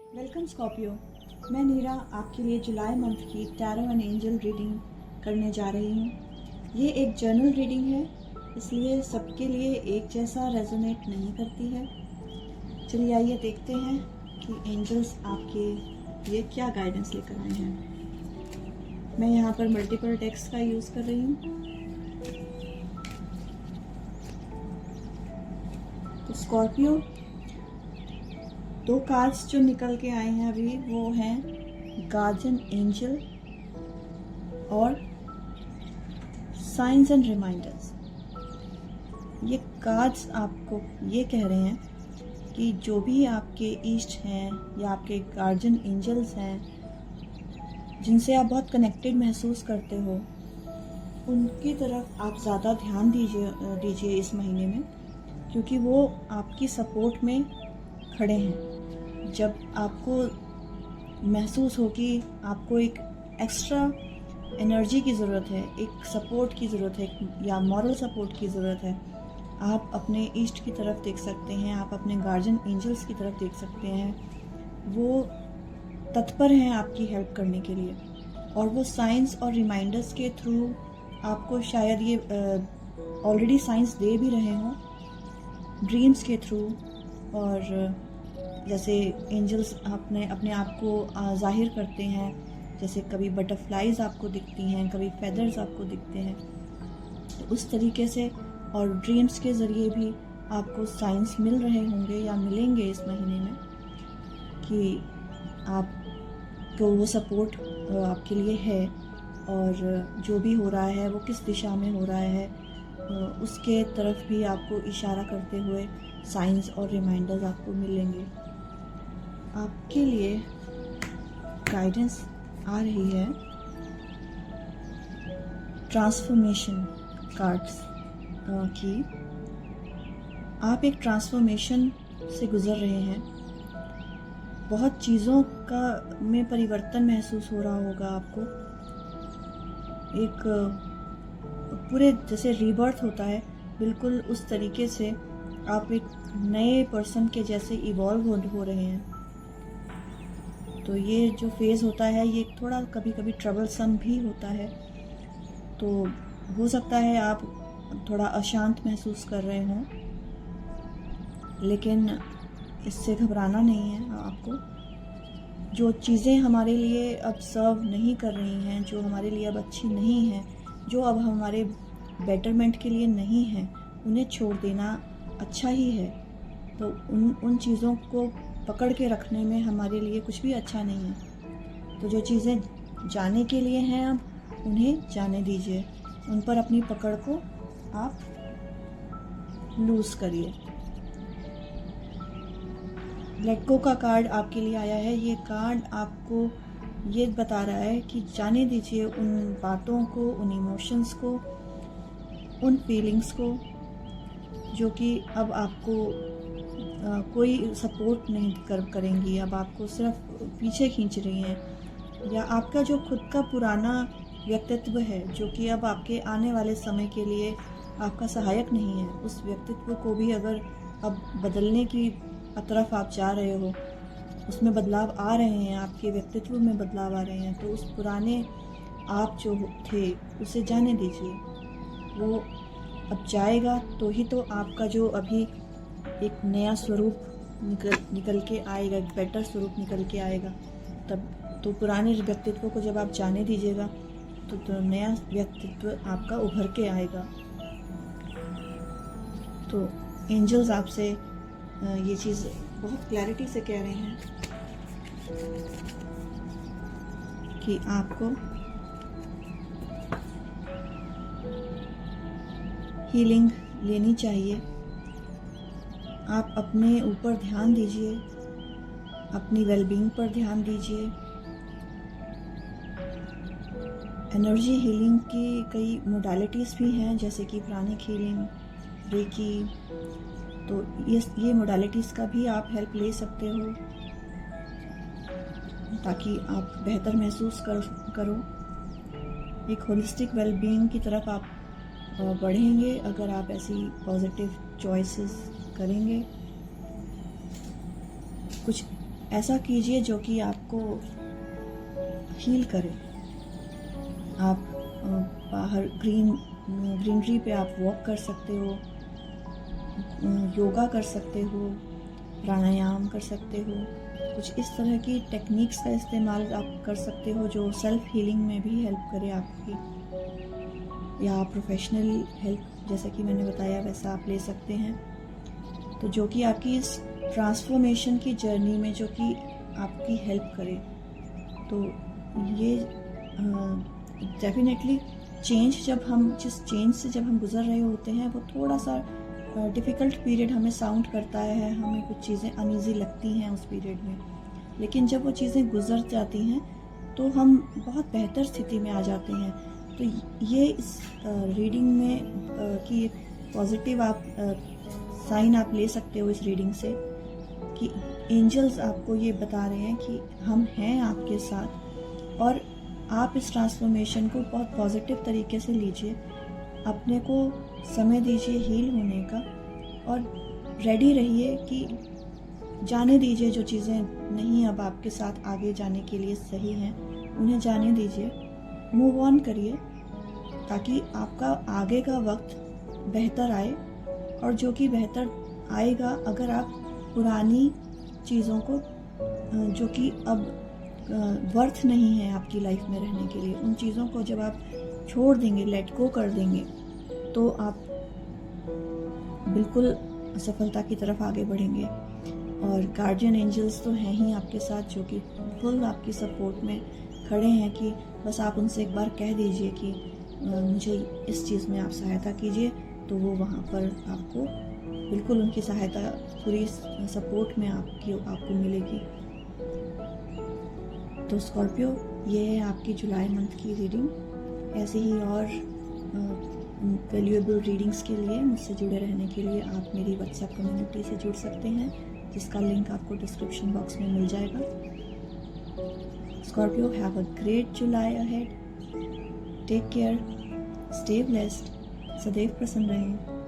Welcome Scorpio. मैं नीरा आपके लिए जुलाई मंथ की टैरो एंड एंजल रीडिंग करने जा रही हूँ। ये एक जर्नल रीडिंग है, इसलिए सबके लिए एक जैसा रेजोनेट नहीं करती है। चलिए आइए देखते हैं कि एंजल्स आपके लिए क्या गाइडेंस लेकर आए हैं। मैं यहाँ पर मल्टीपल टेक्स्ट का यूज़ कर रही हूँ। तो स्कॉर्पियो, दो कार्ड्स जो निकल के आए हैं अभी वो हैं गार्जियन एंजल और साइंस एंड रिमाइंडर्स। ये कार्ड्स आपको ये कह रहे हैं कि जो भी आपके इष्ट हैं या आपके गार्जियन एंजल्स हैं जिनसे आप बहुत कनेक्टेड महसूस करते हो, उनकी तरफ आप ज़्यादा ध्यान दीजिए इस महीने में, क्योंकि वो आपकी सपोर्ट में खड़े हैं। जब आपको महसूस हो कि आपको एक एक्स्ट्रा एनर्जी की ज़रूरत है, एक सपोर्ट की ज़रूरत है या मॉरल सपोर्ट की ज़रूरत है, आप अपने इष्ट की तरफ देख सकते हैं, आप अपने गार्जियन एंजल्स की तरफ देख सकते हैं। वो तत्पर हैं आपकी हेल्प करने के लिए, और वो साइंस और रिमाइंडर्स के थ्रू आपको शायद ये ऑलरेडी साइंस दे भी रहे हों, ड्रीम्स के थ्रू। और जैसे एंजल्स अपने आप को जाहिर करते हैं, जैसे कभी बटरफ्लाइज आपको दिखती हैं, कभी फेदर्स आपको दिखते हैं, तो उस तरीके से और ड्रीम्स के ज़रिए भी आपको साइंस मिल रहे होंगे या मिलेंगे इस महीने में कि आपको वो सपोर्ट आपके लिए है, और जो भी हो रहा है वो किस दिशा में हो रहा है उसके तरफ भी आपको इशारा करते हुए साइंस और रिमाइंडर्स आपको मिलेंगे। आपके लिए गाइडेंस आ रही है ट्रांसफॉर्मेशन कार्ड्स की। आप एक ट्रांसफॉर्मेशन से गुजर रहे हैं, बहुत चीज़ों का में परिवर्तन महसूस हो रहा होगा आपको। एक पूरे जैसे रीबर्थ होता है, बिल्कुल उस तरीके से आप एक नए पर्सन के जैसे इवॉल्व हो रहे हैं। तो ये जो फेज़ होता है ये थोड़ा कभी कभी ट्रबलसम भी होता है, तो हो सकता है आप थोड़ा अशांत महसूस कर रहे हों, लेकिन इससे घबराना नहीं है आपको। जो चीज़ें हमारे लिए अब सर्व नहीं कर रही हैं, जो हमारे लिए अब अच्छी नहीं हैं, जो अब हमारे बेटरमेंट के लिए नहीं हैं, उन्हें छोड़ देना अच्छा ही है। तो उन चीज़ों को पकड़ के रखने में हमारे लिए कुछ भी अच्छा नहीं है। तो जो चीज़ें जाने के लिए हैं अब उन्हें जाने दीजिए, उन पर अपनी पकड़ को आप लूज़ करिए। लेट गो का कार्ड आपके लिए आया है। ये कार्ड आपको ये बता रहा है कि जाने दीजिए उन बातों को, उन इमोशंस को, उन फीलिंग्स को जो कि अब आपको कोई सपोर्ट नहीं करेंगी, अब आपको सिर्फ पीछे खींच रही हैं। या आपका जो खुद का पुराना व्यक्तित्व है जो कि अब आपके आने वाले समय के लिए आपका सहायक नहीं है, उस व्यक्तित्व को भी अगर अब बदलने की तरफ आप जा रहे हो, उसमें बदलाव आ रहे हैं, आपके व्यक्तित्व में बदलाव आ रहे हैं, तो उस पुराने आप जो थे उसे जाने दीजिए। वो अब जाएगा तो ही तो आपका जो अभी एक नया स्वरूप निकल के आएगा, एक बेटर स्वरूप निकल के आएगा। तब तो पुराने व्यक्तित्व को जब आप जाने दीजिएगा तो नया व्यक्तित्व आपका उभर के आएगा। तो एंजल्स आपसे ये चीज़ बहुत क्लैरिटी से कह रहे हैं कि आपको हीलिंग लेनी चाहिए। आप अपने ऊपर ध्यान दीजिए, अपनी वेलबींग पर ध्यान दीजिए। एनर्जी हीलिंग की कई मोडालिटीज़ भी हैं, जैसे कि प्राणिक हीलिंग, रेकी। तो ये मोडालिटीज़ का भी आप हेल्प ले सकते हो ताकि आप बेहतर महसूस करो। एक होलिस्टिक वेलबींग की तरफ आप बढ़ेंगे अगर आप ऐसी पॉजिटिव चॉइसेस करेंगे। कुछ ऐसा कीजिए जो कि आपको हील करे। आप बाहर ग्रीनरी पे आप वॉक कर सकते हो, योगा कर सकते हो, प्राणायाम कर सकते हो, कुछ इस तरह की टेक्निक्स का इस्तेमाल आप कर सकते हो जो सेल्फ हीलिंग में भी हेल्प करे आपकी, या प्रोफेशनल हेल्प जैसा कि मैंने बताया वैसा आप ले सकते हैं। तो जो कि आपकी इस ट्रांसफॉर्मेशन की जर्नी में जो कि आपकी हेल्प करे। तो ये डेफिनेटली जिस चेंज से जब हम गुजर रहे होते हैं वो थोड़ा सा डिफ़िकल्ट पीरियड हमें साउंड करता है, हमें कुछ चीज़ें अनईज़ी लगती हैं उस पीरियड में, लेकिन जब वो चीज़ें गुजर जाती हैं तो हम बहुत बेहतर स्थिति में आ जाते हैं। तो ये इस रीडिंग में कि पॉजिटिव आप साइन आप ले सकते हो इस रीडिंग से कि एंजल्स आपको ये बता रहे हैं कि हम हैं आपके साथ, और आप इस ट्रांसफॉर्मेशन को बहुत पॉजिटिव तरीके से लीजिए, अपने को समय दीजिए हील होने का, और रेडी रहिए कि जाने दीजिए जो चीज़ें नहीं अब आपके साथ आगे जाने के लिए सही हैं, उन्हें जाने दीजिए, मूव ऑन करिए, ताकि आपका आगे का वक्त बेहतर आए। और जो कि बेहतर आएगा अगर आप पुरानी चीज़ों को जो कि अब वर्थ नहीं है आपकी लाइफ में रहने के लिए, उन चीज़ों को जब आप छोड़ देंगे, लेट गो कर देंगे, तो आप बिल्कुल सफलता की तरफ आगे बढ़ेंगे। और गार्डियन एंजल्स तो हैं ही आपके साथ, जो कि फुल आपकी सपोर्ट में खड़े हैं कि बस आप उनसे एक बार कह दीजिए कि मुझे इस चीज़ में आप सहायता कीजिए, तो वो वहाँ पर आपको बिल्कुल उनकी सहायता पूरी सपोर्ट में आपको मिलेगी। तो स्कॉर्पियो, ये है आपकी जुलाई मंथ की रीडिंग। ऐसे ही और वैल्यूएबल रीडिंग्स के लिए मुझसे जुड़े रहने के लिए आप मेरी व्हाट्सएप कम्युनिटी से जुड़ सकते हैं, जिसका लिंक आपको डिस्क्रिप्शन बॉक्स में मिल जाएगा। Scorpio, have a great July ahead. Take care, stay blessed, सदैव प्रसन्न रहें।